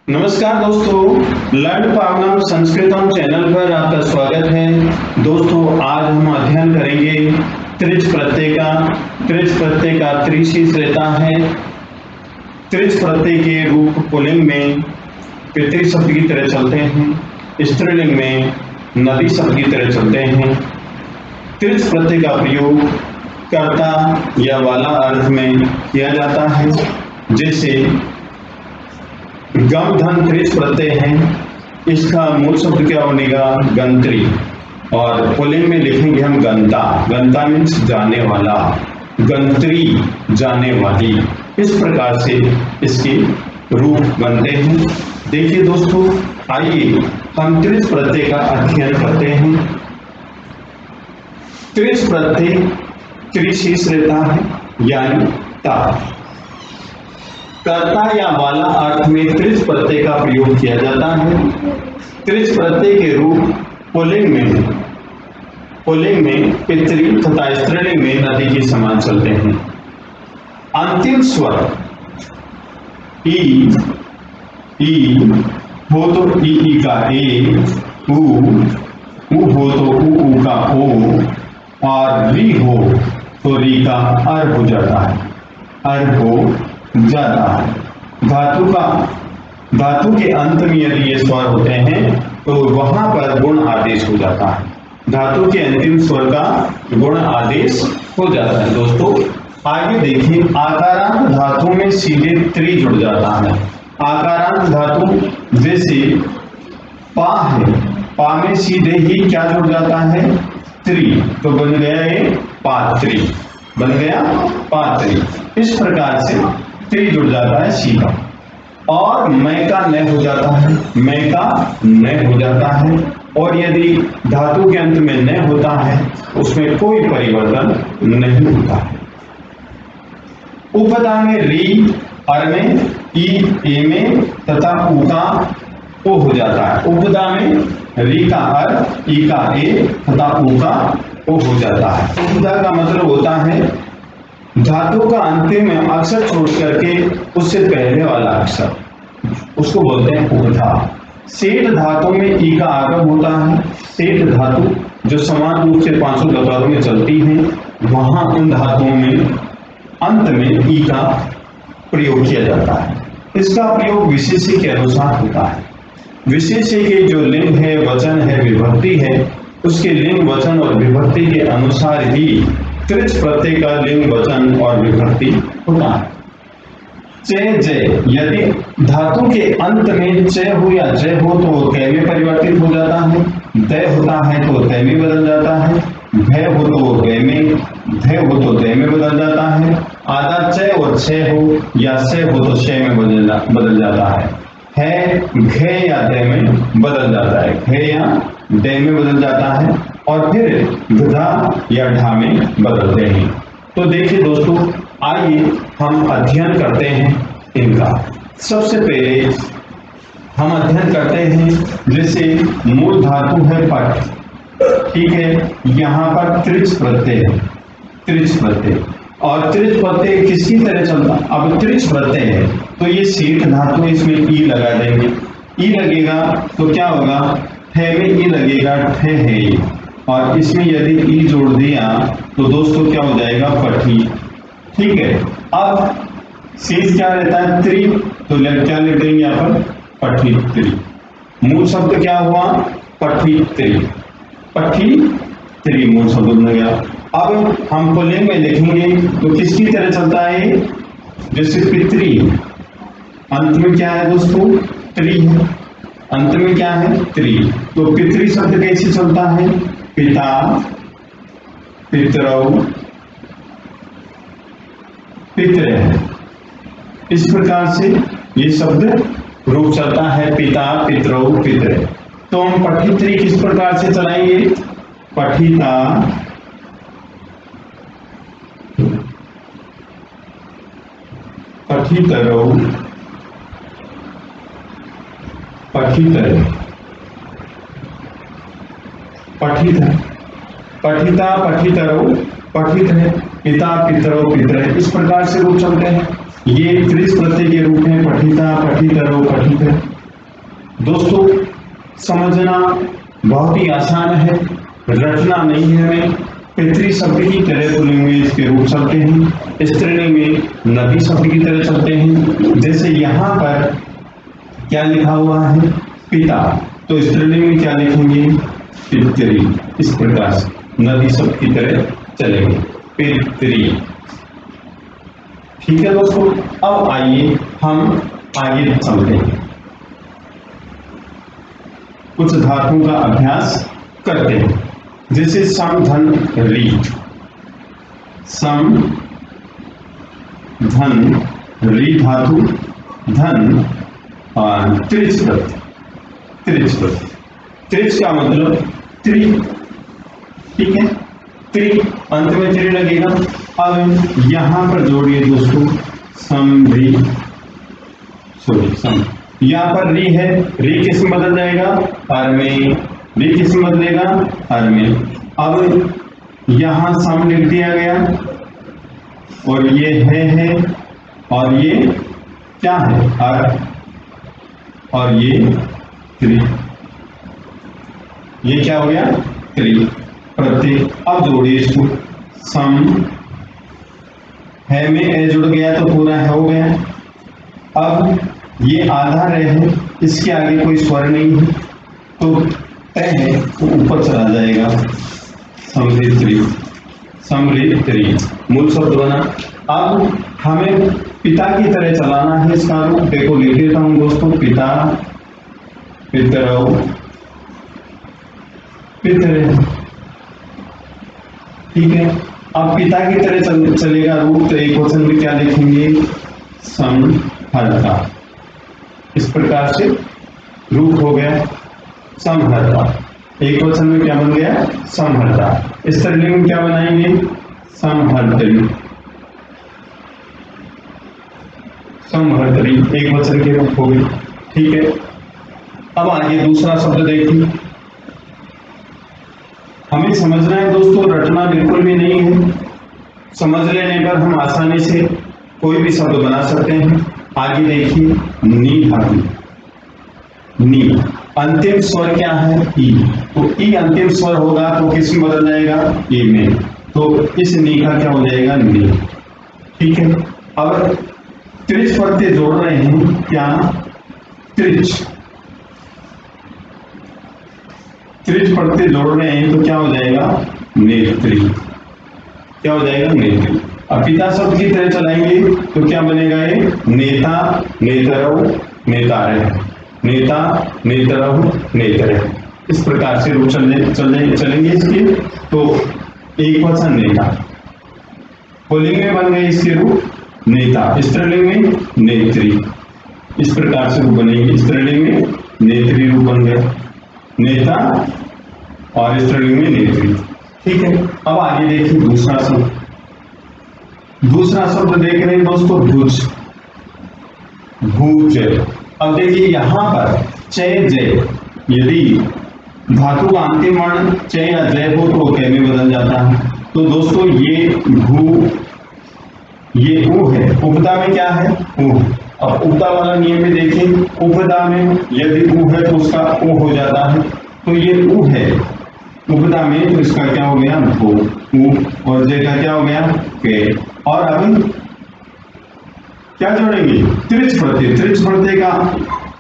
नमस्कार दोस्तों, learn पावनम संस्कृतम channel पर आपका स्वागत है। दोस्तों, आज हम अध्ययन करेंगे त्रिच प्रत्यय का। त्रिच प्रत्यय का त्रिशीर्ष रहता है। त्रिच प्रत्यय के रूप पुल्लिंग में पितृ शब्द की तरह चलते हैं, स्त्रीलिंग में नदी शब्द की तरह चलते हैं। त्रिच प्रत्यय का प्रयोग कर्ता या वाला अर्थ में किया जाता है। जैसे गम धन त्रिच प्रत्यय है, इसका मूल शब्द क्या बनेगा? गंत्री। और पुल्लिंग में लिखेंगे हम गंता। गंता मीन्स जाने वाला, गंत्री जाने वाली। इस प्रकार से इसके रूप बनते हैं। देखिए दोस्तों, आइए हम त्रिच प्रत्यय का अध्ययन करते हैं। त्रिच प्रत्यय त्रिशीर्ष रहता है, यानी ता। कर्ता या वाला अर्थ में त्रिच प्रत्यय का प्रयोग किया जाता है। त्रिच प्रत्यय के रूप पुल्लिंग में पितृ तथा स्त्रीलिंग में नदी के समान चलते हैं। अंतिम स्वर ई हो तो ई का ए, उ हो तो उ का ओ, और री हो तो री का अर हो जाता है। अर हो जाता है। धातु के अंत में यदि ये स्वर होते हैं तो वहां पर गुण आदेश हो जाता है। धातु के अंतिम स्वर का गुण आदेश हो जाता है। दोस्तों, आगे देखिए, आकारांत धातु में सीधे त्रि जुड़ जाता है। आकारांत धातु जैसे पा है, पा में सीधे ही क्या जुड़ जाता है? त्रि। तो बन गया ये पात्री, बन गया पात्री। इस प्रकार से त्रि जुड़ जाता है सीधा। और मैं का न हो जाता है, मैं का न हो जाता है। और यदि धातु के अंत में न होता है उसमें कोई परिवर्तन नहीं होता है। उपदा में री, अर में ई, ए में तथा उ का ओ हो जाता है। उपदा में री का अर, ई का ए तथा उ का ओ हो जाता है। उपदा का मतलब होता है धातु का अंतिम में अक्षर छोड़ करके उससे पहले वाला अक्षर, उसको बोलते हैं उपधा। सेठ धातु में ई का आगम होता है। सेठ धातु जो समान रूप से 500 कतारों में चलती है, वहां उन धातुओं में अंत में ई का प्रयोग किया जाता है। इसका प्रयोग विशेषण के अनुसार होता है। विशेषण के जो लिंग है, वचन है, विभक्ति है, उसके लिंग, वचन और विभक्ति के अनुसार ही त्रिच प्रत्यय का लिंग, वचन और विभक्ति होता है। चे जय, यदि धातु के अंत में चे हो या जय हो तो वो कै में परिवर्तित हो जाता है। दय होता है तो तय में बदल जाता है। भय हो तो वो गय में, धय हो तो दय में बदल जाता है। आधा चे और छे हो या से हो तो शय में बदल जाता है। घे या दय में बदल जाता है, घे या दय में बदल जाता है। और फिर धा या ढा में बदलते हैं। तो देखिए दोस्तों, आइए हम अध्ययन करते हैं इनका। सबसे पहले हम अध्ययन करते हैं, जैसे मूल धातु है पट, ठीक है। यहाँ पर त्रिच प्रत्यय है, त्रिच प्रत्यय। और त्रिच प्रत्यय किसकी तरह चलता? अब त्रिच प्रत्यय है तो ये सेठ धातु, इसमें ई लगा देंगे। ई लगेगा तो क्या होगा? ठे में ई लगेगा, ठे है। और इसमें यदि ई जोड़ दिया तो दोस्तों क्या हो जाएगा? पठी, ठीक है। अब शेष क्या रहता है? त्रि। तो क्या लिख देंगे यहाँ पर? पठी त्रि। मूल शब्द क्या हुआ? पठी त्रि, पठी त्रि मूल शब्द बन गया। अब हम पुल्लिंग में लिखेंगे तो किसकी तरह चलता है? जैसे पितृ, अंत में क्या है दोस्तों? त्रि है। अंत में क्या है? त्रि। तो पितृ शब्द कैसे चलता है? पिता, पितरौ, पितृ है। इस प्रकार से ये शब्द रूप चलता है, पिता, पितरौ, पितृ। तो हम पठित्री किस प्रकार से चलाएंगे? पठिता, पठितरौ, पठितर, पठित है। पठिता, पठितरौ, पठित है। पिता, पितरौ, पितृ। इस प्रकार से रूप चलते हैं। ये त्रिच प्रत्यय के रूप हैं, पठिता, पठितरौ, पठित। दोस्तों समझना बहुत ही आसान है, रटना नहीं है हमें। पितृ शब्द की तरह पुल्लिंग में इसके रूप चलते हैं, स्त्रीलिंग में नदी शब्द की तरह चलते हैं। जैसे यहाँ पर क्या लिखा हुआ है पिता, तो स्त्रीलिंग में क्या लिखेंगे पितृ। इस प्रकार से नदी शब्द की तरह चलेंगे पितृ। ठीक है दोस्तों, अब आइए हम आगे चलते हैं, कुछ धातुओं का अभ्यास करते हैं। जैसे सम धन री, सम धन री धातु, धन और त्रिच प्रत्यय, त्रिच प्रत्यय, त्रिच का मतलब त्रि, ठीक है, त्रि अंत में त्रि लगेगा। अब यहां पर जोड़िए दोस्तों समरी, सॉरी सम, यहां पर री है, री किस में बदल जाएगा हर में, री किस में बदलेगा हर में। अब यहां सम लिख दिया गया और ये है और ये क्या है हर, और ये त्रि, ये क्या हो गया त्रि प्रत्यय। अब जोड़िए इसको, सम है में ए जुड़ गया तो पूरा है हो गया। अब ये आधा रह है, इसके आगे कोई स्वर नहीं है तो तय है तो ऊपर चला जाएगा समृद्धि, समृद्धि मूल शब्द बना। अब हमें पिता की तरह चलाना है इसका रूप, देखो लिख देता हूं दोस्तों, पिता पितरौ पितरे, ठीक है। अब पिता की तरह चलेगा रूप, तो एक वचन में क्या लिखेंगे समहर्ता, इस प्रकार से रूप हो गया समहर्ता। एक वचन में क्या बन गया समहर्ता। स्त्रीलिंग में क्या बनाएंगे समहर्त्री, समहर्त्री एक वचन के रूप हो गए, ठीक है। अब आगे दूसरा शब्द देखिए, हमें समझना है दोस्तों, रटना बिल्कुल भी नहीं है, समझ लेने पर हम आसानी से कोई भी शब्द बना सकते हैं। आगे देखिए नी धातु, नी अंतिम स्वर क्या है ई, तो ई अंतिम स्वर होगा तो किस में बदल जाएगा ई में, तो इस नी का क्या हो जाएगा नी, ठीक है। अब त्रिच प्रत्यय जोड़ रहे हैं, क्या त्रिच, त्रिच प्रत्यय जोड़ रहे हैं तो क्या हो जाएगा नेत्री, क्या हो जाएगा नेत्री। अब पिता शब्द की तरह चलाएंगे तो क्या बनेगा ये नेता नेतरौ नेतारे, नेता नेतरौ नेतरे, इस प्रकार से रूप चलेंगे इसके। तो एक वचन नेता, पुल्लिंग में बन गए इसके रूप नेता, स्त्रीलिंग में नेत्री, इस प्रकार से रूप बनेंगे। स्त्रीलिंग में नेत्री रूप बन गया नेता और स्त्रीलिंग में नेत्री, ठीक है। अब आगे देखिए दूसरा शब्द, दूसरा शब्द देख रहे हैं दोस्तों भुज, भूज। अब देखिए यहां पर चय जय, यदि धातु का अंतिम वर्ण चय या जय हो तो कै में बदल जाता है। तो दोस्तों ये भू, ये ऊ है, उपदा में क्या है ऊ। अब उपदा वाला नियम में देखिए, उपदा में यदि ऊ है तो उसका ओ हो जाता है, तो ये ऊ है उपदा में, तो इसका क्या हो गया भू, ऊ, और जय का क्या हो गया के। और अब क्या जोड़ेंगे त्रिच प्रत्यय, त्रिच प्रत्यय का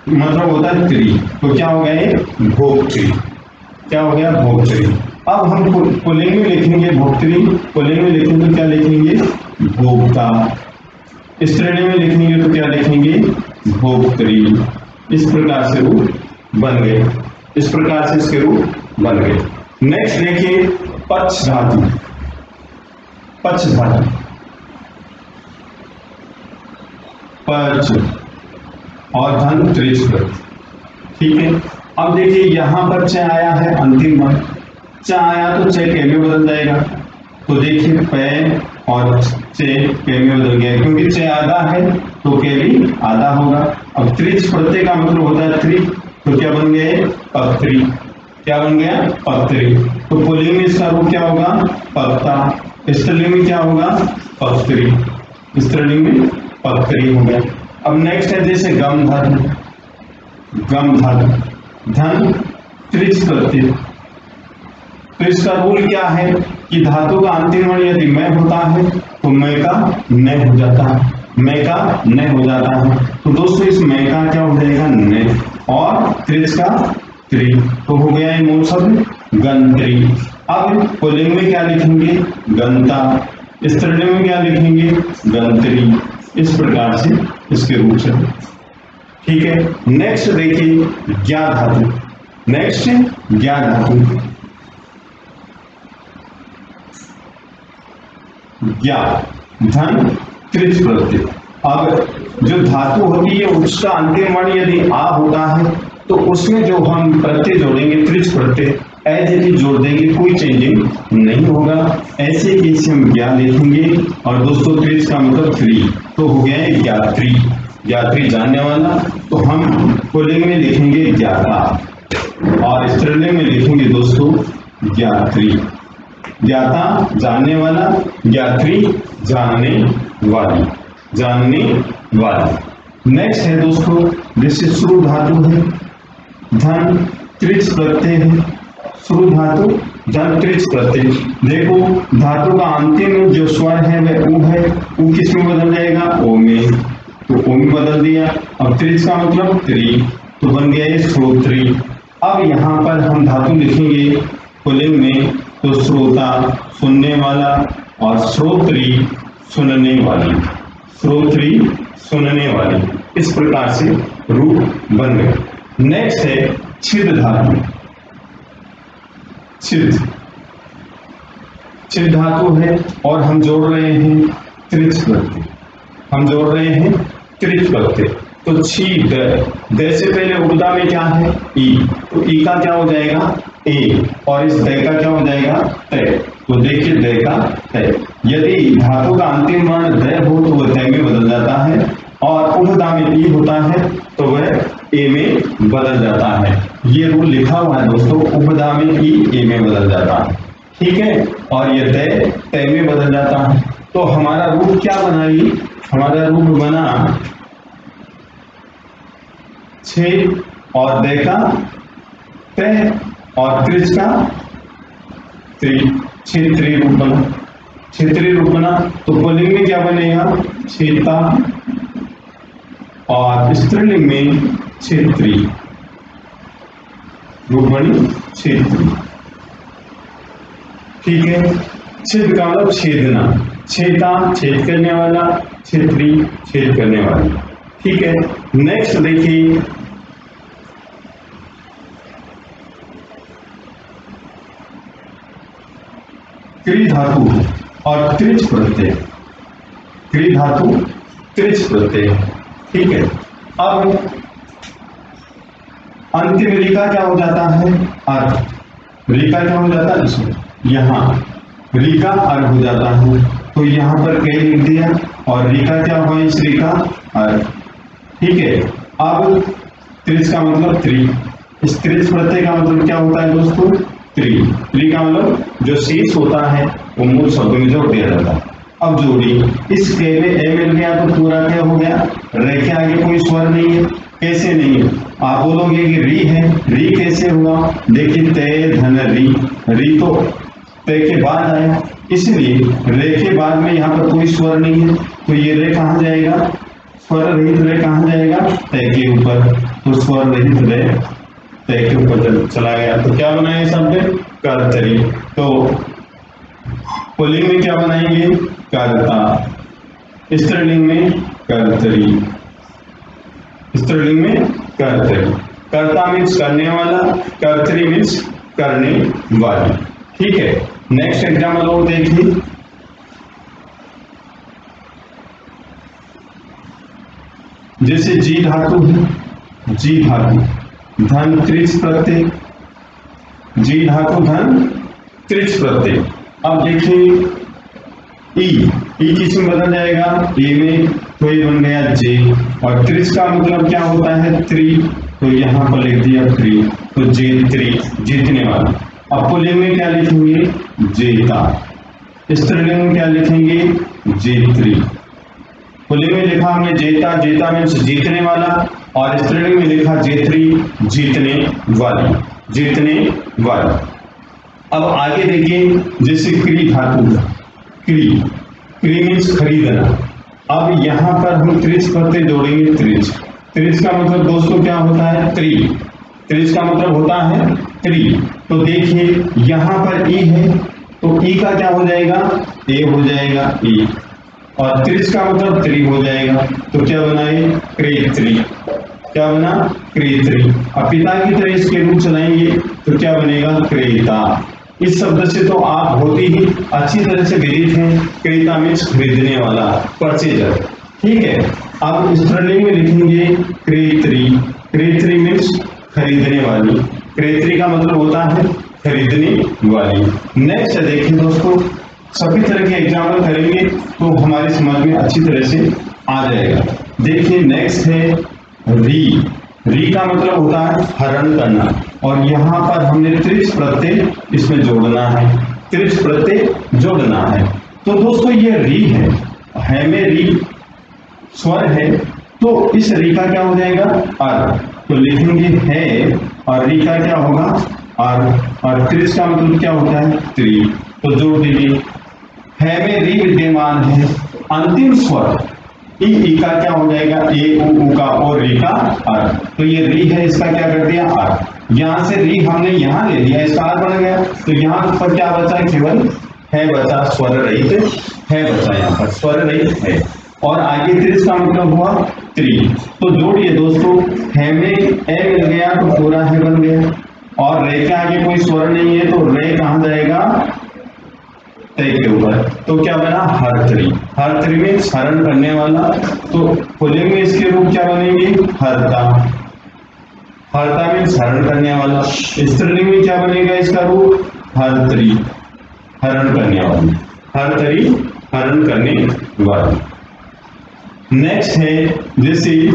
मतलब होता है त्रि, तो क्या हो गया भोक्त्री, क्या हो गया भोक्त्री। अब हम पुल्लिंग में लिखेंगे भोक्त्री, पुल्लिंग में लिखेंगे तो क्या लिखेंगे भोक्ता, स्त्रीलिंग में लिखेंगे तो क्या लिखेंगे भोक्त्री, इस प्रकार से रूप बन गए, इस प्रकार से इसके रूप बन गए। नेक्स्ट देखिए पक्ष धातु, पक्ष धातु, पच और धन त्रिच प्रत्यय, ठीक है। अब देखिए यहां पर च आया है अंतिम वर्ण, च आया तो च कै में बदल जाएगा, तो देखिए पै और च कै में बदल गया, क्योंकि च आधा है तो कै भी आधा होगा। अब त्रिच प्रत्यय का मतलब होता है त्रि, तो क्या बन गए पक्त्री, क्या बन गया पक्त्री। तो पुल्लिंग में इसका रूप क्या होगा पक्ता, स्त्रीलिंग में क्या होगा पक्त्री, स्त्रीलिंग में पक्त्री हो गया। अब नेक्स्ट है जैसे गम धर्म, गम धातु धन त्रिच प्रत्यय। तो इसका रूल क्या है कि धातु का अंतिम वर्ण यदि मैं होता है तो मैं का न हो जाता है, मैं का न हो जाता है। तो दोस्तों इस मैं का क्या हो जाएगा न, और त्रिच का त्रि, तो हो गया ये मूल शब्द गंत्री। अब पुल्लिंग में क्या लिखेंगे गंता, स्त्रीलिंग में क्या लिखेंगे गंत्री, इस प्रकार से इसके रूप से। ठीक है, नेक्स्ट देखिए ज्ञा धातु, नेक्स्ट ज्ञा धातु, ज्ञा धन त्रिच प्रत्यय। अब जो धातु होती है उसका अंतिम वर्ण यदि आ होता है तो उसमें जो हम प्रत्यय जोड़ेंगे त्रिच प्रत्यय एज इट इज जोड़ देंगे, कोई चेंजिंग नहीं होगा। ऐसे इसे हम ज्ञा लिखेंगे, और दोस्तों त्रिच का मतलब थ्री, तो हो गया है ज्ञात्री, ज्ञात्री जानने वाला। तो हम पुल्लिंग में लिखेंगे ज्ञाता और स्त्रीलिंग में लिखेंगे दोस्तों ज्ञात्री। ज्ञाता जानने वाला, ज्ञात्री जानने वाली, जानने वाली। नेक्स्ट है दोस्तों जैसे श्रु धातु है, धन त्रिच प्रत्यय है, श्रु धातु धन त्रिच प्रत्यय। देखो धातु का अंतिम जो स्वर है वह उ है, उ किस में बदल जाएगा ओ में, तो ओ में बदल दिया। अब त्रिच का मतलब त्रि, तो बन गया ये श्रोत्री। अब यहाँ पर हम धातु लिखेंगे पुल्लिंग में, तो श्रोता सुनने वाला और श्रोत्री सुनने वाली, श्रोत्री सुनने वाली, इस प्रकार से रूप बन गए। नेक्स्ट है छिद धातु, छिद, छिद धातु है और हम जोड़ रहे हैं त्रिच प्रत्यय, हम जोड़ रहे हैं त्रिच प्रत्यय। तो छी द से पहले उपदा में क्या है ई, तो ई का क्या हो जाएगा ए, और इस द का क्या हो जाएगा तय। तो देखिए द का तय, यदि धातु का अंतिम वर्ण द हो तो वह तय में बदल जाता है, और उपदा में ई होता है तो वह ए में बदल जाता है। ये रूल लिखा हुआ है दोस्तों, उपदा में ई ए में बदल जाता है। ठीक है, और ये तय में बदल जाता है। तो हमारा रूप क्या बनाई, हमारा रूप बना छेद और दे का तय और त्रिच का त्रि, क्षेत्रीय रूप बना, क्षेत्रीय रूप बना। तो पुल्लिंग में क्या बनेगा छेता और स्त्रीलिंग में क्षेत्रीय रूप बनी क्षेत्रीय। ठीक है, छेद का मतलब छेदना, छेदा छेद करने वाला, क्षेत्रीय छेद करने वाला। ठीक है, नेक्स्ट देखिए क्री धातु और त्रिच प्रत्यय, क्री धातु त्रिच प्रत्यय। ठीक है, अब अंतिम रीका क्या हो जाता है अर्थ, रीका क्या हो जाता है इसमें, यहाँ रीका अर्थ हो जाता है। तो यहाँ पर कई लिख दिया और रीका क्या हुआ इस रीका अर्थ। ठीक है, अब त्रिच का मतलब त्रि, इस त्रिच प्रत्यय का मतलब क्या होता है दोस्तों त्रि, त्रि का मतलब जो शेष होता है वो मूल शब्द में जोड़ दिया जाता है। अब जोड़ी इस के में ए मिल गया तो पूरा क्या हो गया, रे के आगे कोई स्वर नहीं है, कैसे नहीं है आप बोलोगे कि री है, री कैसे हुआ, देखिए तय धन री, री तो तय के बाद आया, इसलिए रे के बाद में यहाँ पर कोई स्वर नहीं है, तो ये रे कहाँ जाएगा, स्वर रहित रे कहाँ जाएगा तय के ऊपर, तो स्वर रहित रे तय के ऊपर चला गया। तो क्या बनाए शब्द कर्तरी। तो पुल्लिंग में क्या बनाएंगे कर्ता, स्त्रीलिंग में कर्तरी, स्त्रीलिंग में कर्तरी। कर्ता मीन्स करने वाला, कर्तरी मीन्स करने वाली। ठीक है, नेक्स्ट एग्जाम्पल और देखिए, जैसे जी धातु है, जी धातु धन त्रिच प्रत्यय, जी धातु धन त्रिच प्रत्यय। अब देखिए ई किस में बदल जाएगा ए में, तो ये बन गया जे, और त्रिच का मतलब क्या होता है त्रि, तो यहाँ पर लिख दिया त्रि, तो जे त्रि जीतने वाला। अब पुल्लिंग में क्या लिखेंगे जेता, स्त्रीलिंग में क्या लिखेंगे जेत्री। पुल्लिंग में लिखा हमने जेता, जेता मीन्स जीतने वाला, और स्त्रीलिंग में लिखा जेत्री, जीतने वाली, जीतने वाली। अब आगे देखिए, जैसे क्री धातु, क्री, क्री मीन्स खरीदना। अब यहां पर हम त्रिच प्रत्यय जोड़ेंगे, त्रिच। त्रिच का मतलब दोस्तों क्या होता है? त्रि। त्रिच का मतलब होता है त्रि। तो देखिए यहां पर ई है, तो ई का क्या हो जाएगा? ए हो जाएगा, ई। और त्रिच का मतलब त्रि हो जाएगा, तो क्या बनाए? क्रेत्री। क्या बना? क्रेत्री। अब पिता की तरह इसके रूप चलाएंगे तो क्या बनेगा? क्रेता। इस शब्द से तो आप बहुत ही अच्छी तरह से विदित हैं। क्रेता मीन्स खरीदने वाला, परचेजर। ठीक है, अब स्त्रीलिंग में लिखेंगे क्रेत्री। क्रेत्री मीन्स खरीदने वाली। क्रेत्री का मतलब होता है खरीदने वाली। नेक्स्ट देखिए दोस्तों, सभी तरह के एग्जाम्पल करेंगे तो हमारी समझ में अच्छी तरह से आ जाएगा। देखिए नेक्स्ट है री। री का मतलब होता है हरण करना, और यहाँ पर हमने त्रिच प्रत्यय इसमें जोड़ना है, त्रिच प्रत्यय जोड़ना है। तो दोस्तों ये री है में री स्वर है, तो इस री का क्या हो जाएगा? अर। तो लिखेंगे है और री का क्या होगा? अर। और त्रिच का मतलब क्या होता है? त्रि। तो जोड़ दीजिए, है में री विद्यमान है, अंतिम स्वर ई का क्या हो जाएगा? ए उ का और री का अर। तो ये री है, इसका क्या कर दिया? अर। यहां से री हमने यहां ले लिया, इसका अर बन गया। तो यहां पर क्या बचा? केवल है बचा, स्वर रहित है बचा, यहाँ पर स्वर रहित है। और आगे त्रिच का मतलब हुआ त्रि। तो जोड़िए दोस्तों, है में ए मिल गया तो पूरा है बन गया, और रे के आगे कोई स्वर नहीं है तो रे कहां जाएगा? तय के ऊपर। तो क्या बना? हरत्री। हरत्री में हरण करने वाला, तो पुल्लिंग में इसके रूप क्या बनेंगे? हरता। हरता में हरण करने वाला। स्त्रीलिंग में क्या बनेगा इसका रूप? हरत्री, हरण करने वाली। हरत्री, हरण करने वाली। नेक्स्ट है जैसे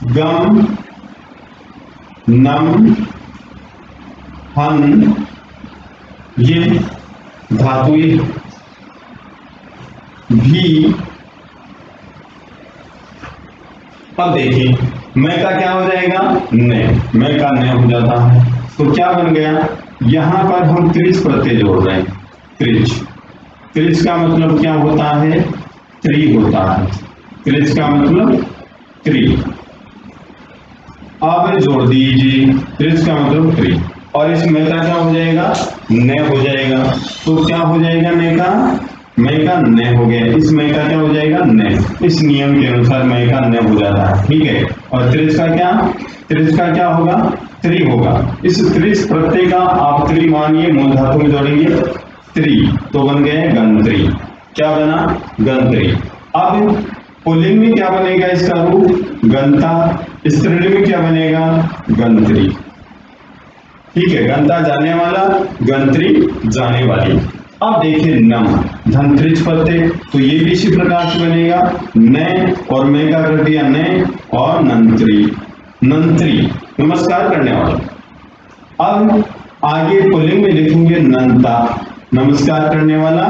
गम, नम, हन, ये धातुएं भी। अब देखिए मैं का क्या हो जाएगा? ने। मैं का ने हो जाता है, तो क्या बन गया? यहां पर हम त्रिच प्रत्यय जोड़ रहे हैं, त्रिच। त्रिच का मतलब क्या होता है? त्रि होता है। त्रिच का मतलब त्रि। अब जोड़ दीजिए, त्रिच का मतलब त्रि, और इस में का क्या हो जाएगा? ने हो जाएगा। तो क्या हो जाएगा? ने का, मैं का ने हो गया। इस में का क्या हो जाएगा? ने। इस नियम के अनुसार मैं का ने हो जाता है। ठीक है, और त्रिच का क्या? त्रिच का क्या होगा? त्रि होगा। इस त्रिच प्रत्यय का आप त्रि मानिए, मूल धातु में जोड़ेंगे त्रि, तो बन गए गंत्री। क्या बना? गंत्री। अब पुल्लिंग में क्या बनेगा इसका रूप? गंता। स्त्रीलिंग में क्या बनेगा? गंत्री। ठीक है, गंता जाने वाला, गंत्री जाने वाली। अब देखिए नम, धन-त्रिच प्रत्यय, तो ये भी इसी प्रकार से बनेगा, ने और मैं का कर दिया ने, और नंत्री, नंत्री नमस्कार करने वाला। अब आगे पुल्लिंग में लिखेंगे नंता, नमस्कार करने वाला,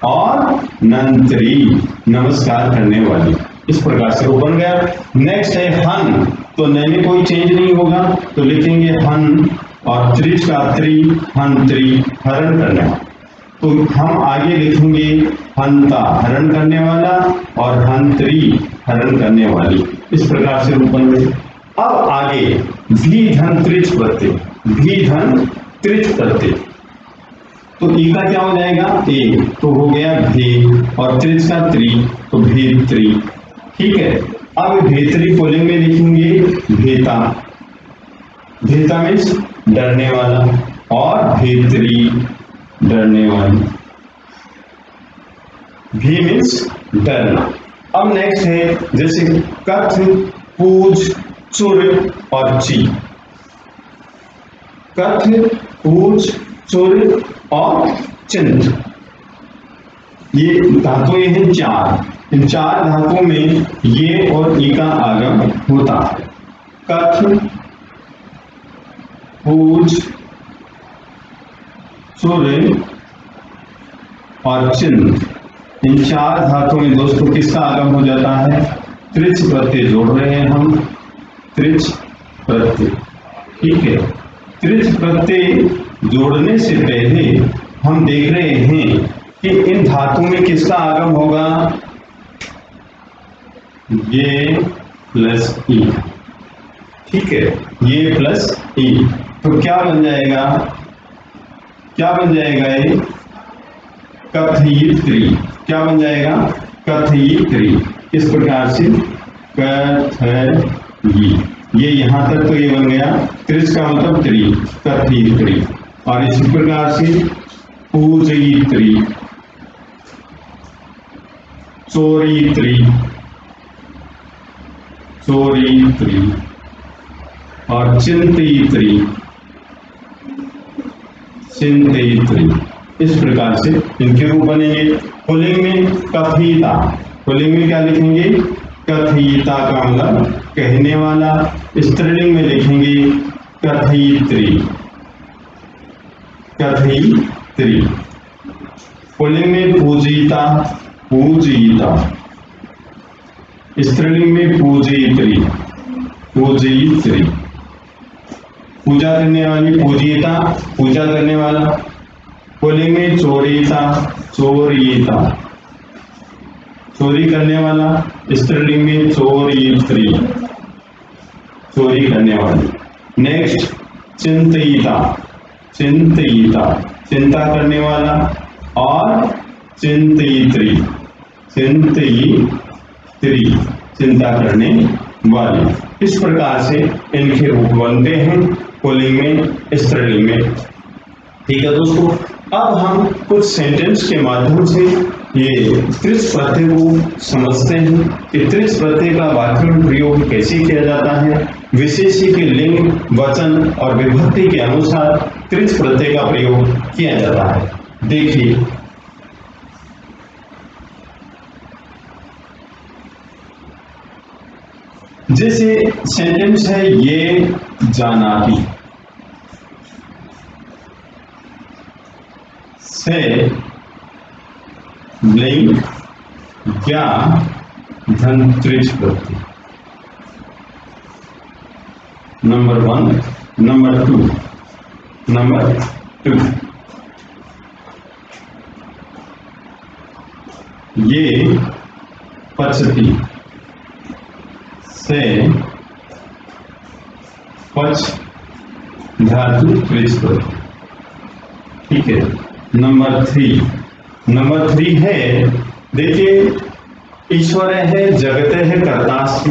और नंत्री नमस्कार करने वाली। इस प्रकार से वो बन गया। नेक्स्ट है हन, तो ने में कोई चेंज नहीं होगा, तो लिखेंगे हन, और त्रिच का त्रि, हंत्री हरण करने वाला। तो हम आगे लिखेंगे हंता, हरण करने वाला, और हंत्री हरण करने वाली। इस प्रकार से रूप बन गए। अब आगे भी धन त्रिच प्रत्यय, भी धन त्रिच प्रत्यय, तो ई का क्या हो जाएगा? ए, तो हो गया भे, और त्रिच का त्रि, तो भेत्री। ठीक है, अब भेत्री पुल्लिंग में लिखेंगे भेता, भेता मीन्स डरने वाला, और भेत्री डरने वाली। भी मीन्स डरना। अब नेक्स्ट है जैसे कथ, पूज, चुर और ची। कथ, पूज, चुर और चिंत, ये धातुएं हैं चार। इन चार धातुओं में ये और ई का आगम होता है। कथ, पूज, चुर और चिंत, इन चार धातुओं में दोस्तों किसका आगम हो जाता है? त्रिच प्रत्यय जोड़ रहे हैं हम, त्रिच प्रत्यय। ठीक है, त्रिच प्रत्यय जोड़ने से पहले हम देख रहे हैं कि इन धातु में किसका आगम होगा, ये प्लस ई। ठीक है, ये प्लस ई, तो क्या बन जाएगा, क्या बन जाएगा ये कथयित्री। क्या बन जाएगा, कथयित्री। इस प्रकार से कथयी, ये यहां तक तो ये बन गया, त्रिच का मतलब त्रि, कथयित्री। और इसी प्रकार से पूजयित्री, चोरयित्री, चोरयित्री और चिंतयित्री, चिंतयित्री। इस प्रकार से इनके रूप बनेंगे। पुल्लिंग में कथिता, पुल्लिंग में क्या लिखेंगे, कथिता का मतलब कहने वाला। स्त्रीलिंग में लिखेंगे कथयित्री, कथयित्री। पुल्लिंग में पूजिता, पूजिता। स्त्रीलिंग में पूजयित्री, पूजयित्री। पूजा करने वाली पूजिता, पूजा करने वाला। पुल्लिंग में चोरिता, चोरिता, चोरी करने वाला। स्त्रीलिंग में चोरयित्री, चोरी करने वाली। नेक्स्ट चिंतयिता, चिंतयिता, चिंता करने वाला। और चिंतयित्री, चिंतयित्री, चिंता करने वाली। इस प्रकार से इनके रूप बनते हैं पुल्लिंग में, स्त्रीलिंग में। ठीक है दोस्तों, अब हम कुछ सेंटेंस के माध्यम से ये त्रिच प्रत्यय को समझते हैं कि त्रिच प्रत्यय का वाक्य में प्रयोग कैसे किया जाता है। विशेषी के लिंग, वचन और विभक्ति के अनुसार त्रिच प्रत्यय का प्रयोग किया जाता है। देखिए, जैसे सेंटेंस है ये जानाती, से लिंग या धन त्रिच प्रत्यय। Number 1, number 2, number 2। ये पचती, से पच धातु त्रिच प्रत्यय। ठीक है, नंबर 3, नंबर 3 है, देखिए ईश्वर है जगत है कर्तास्ति,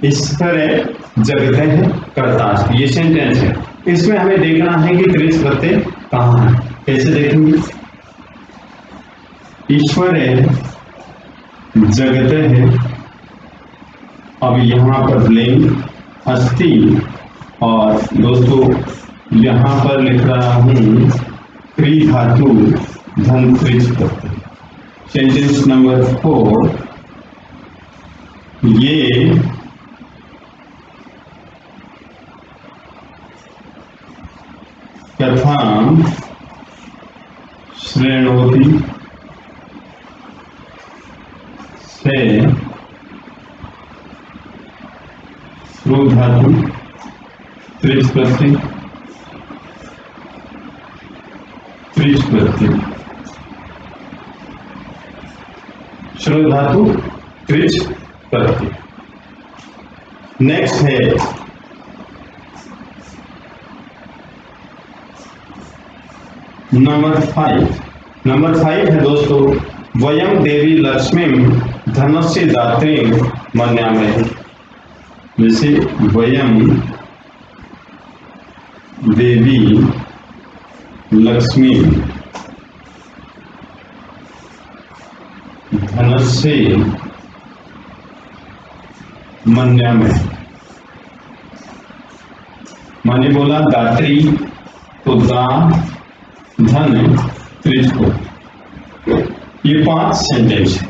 ईश्वर है जगत है कर्तास्ति, ये सेंटेंस है। इसमें हमें देखना है कि त्रिच प्रत्यय कहाँ है। कैसे देखेंगे, ईश्वर है जगत है, अब यहां पर लिंग अस्थि, और दोस्तों यहां पर लिख रहा हूं त्रि धातु धन त्रिच प्रत्यय। सेंटेंस नंबर 4, ये कथां श्रेणोति, से श्रु धातु त्रिच प्रत्यय, त्रिच प्रत्यय, श्रु धातु त्रिच प्रत्यय। नेक्स्ट है नंबर 5, नंबर 5 है दोस्तों, वयम देवी लक्ष्मी धनस्य दात्री मन्यामहे। जैसे वयम देवी लक्ष्मी धनस्य मन्यामहे, माने बोला दात्री, तो दा धन त्रिच को। ये 5 सेंटेंस है,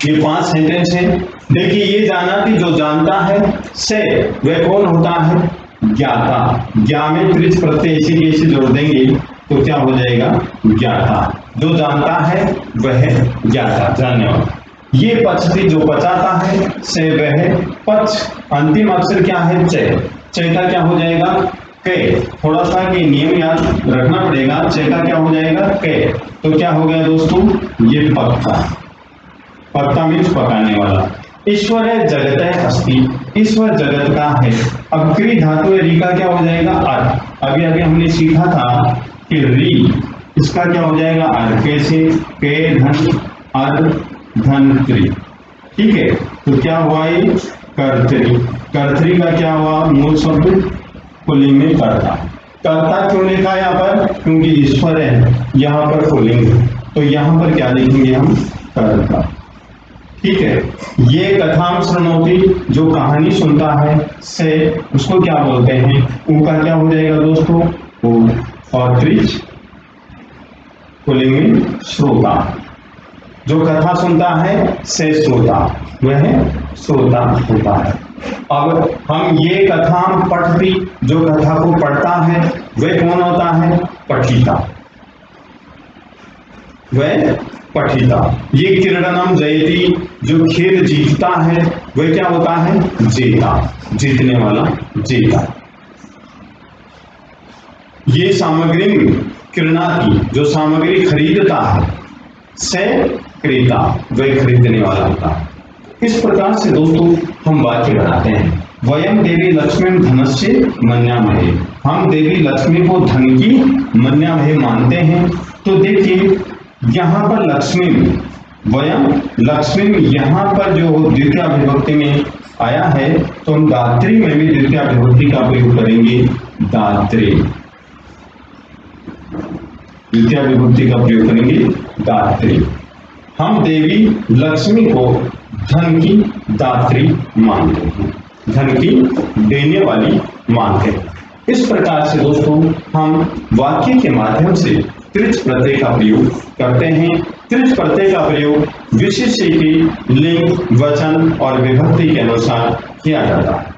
ये 5 सेंटेंस है। देखिए, ये जाना कि जो जानता है से वह कौन होता है, ज्ञाता। ज्ञा में त्रिच प्रत्यय ऐसे कैसे जोड़ देंगे तो क्या हो जाएगा, ज्ञाता। जो जानता है वह ज्ञाता, जानने वाला। ये पचती जो पचाता है से वह पच। अंतिम अक्षर क्या है? च। च का क्या हो जाएगा? के। थोड़ा सा ये नियम याद रखना पड़ेगा। च का क्या हो जाएगा? के। तो क्या हो गया दोस्तों? ये पक्का। पक्का मीन्स पकाने वाला। ईश्वर है जगत है अस्ति। ईश्वर जगत का है। अब क्री धातु है, री का क्या हो जाएगा? अर्। अभी अभी हमने सीखा था कि री इसका क्या हो जाएगा? अर्। कैसे? के धन अर् धन त्रि। ठीक है, तो क्या हुआ? ये कर्तरी। कर्तरी का क्या हुआ? मूल शब्द पुल्लिंग में कर्ता। कर्ता क्यों लिखा है यहाँ पर? क्योंकि ईश्वर है, यहाँ पर पुल्लिंग है, तो यहाँ पर क्या लिखेंगे हम? कर्ता। ठीक है, ये कथाम श्रृणोति जो कहानी सुनता है से उसको क्या बोलते हैं? उनका क्या हो जाएगा दोस्तों? और त्रिच पुल्लिंग में श्रोता। जो कथा सुनता है से श्रोता, वह श्रोता होता है। अब हम ये कथा पठती, जो कथा को पढ़ता है वह कौन होता है? पठिता। वह पठिता। ये क्रीडनम जयति जो खेल जीतता है वह क्या होता है? जेता। जीतने वाला जेता। ये सामग्री क्रीणाति जो सामग्री खरीदता है से क्रेता, वह खरीदने वाला होता है। इस प्रकार से दोस्तों हम वाक्य बनाते हैं। वयम देवी लक्ष्मी धनस्य मन्यामहे। हम देवी लक्ष्मी को धन की मन्यामहे मानते हैं। तो देखिए यहाँ पर लक्ष्मी, वयम लक्ष्मी, यहाँ पर जो द्वितीय विभक्ति में आया है तो हम दात्री में भी द्वितीय विभक्ति का प्रयोग करेंगे। दात्री, द्वितीय विभक्ति का प्रयोग करेंगे दात्री। हम देवी लक्ष्मी को धन की दात्री मानते हैं, धन की देने वाली मानते हैं। इस प्रकार से दोस्तों हम वाक्य के माध्यम से त्रिच प्रत्यय का प्रयोग करते हैं। त्रिच प्रत्यय का प्रयोग विशेष्य की लिंग, वचन और विभक्ति के अनुसार किया जाता है।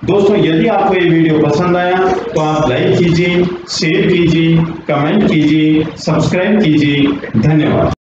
दोस्तों यदि आपको ये वीडियो पसंद आया तो आप लाइक कीजिए, शेयर कीजिए, कमेंट कीजिए, सब्सक्राइब कीजिए। धन्यवाद।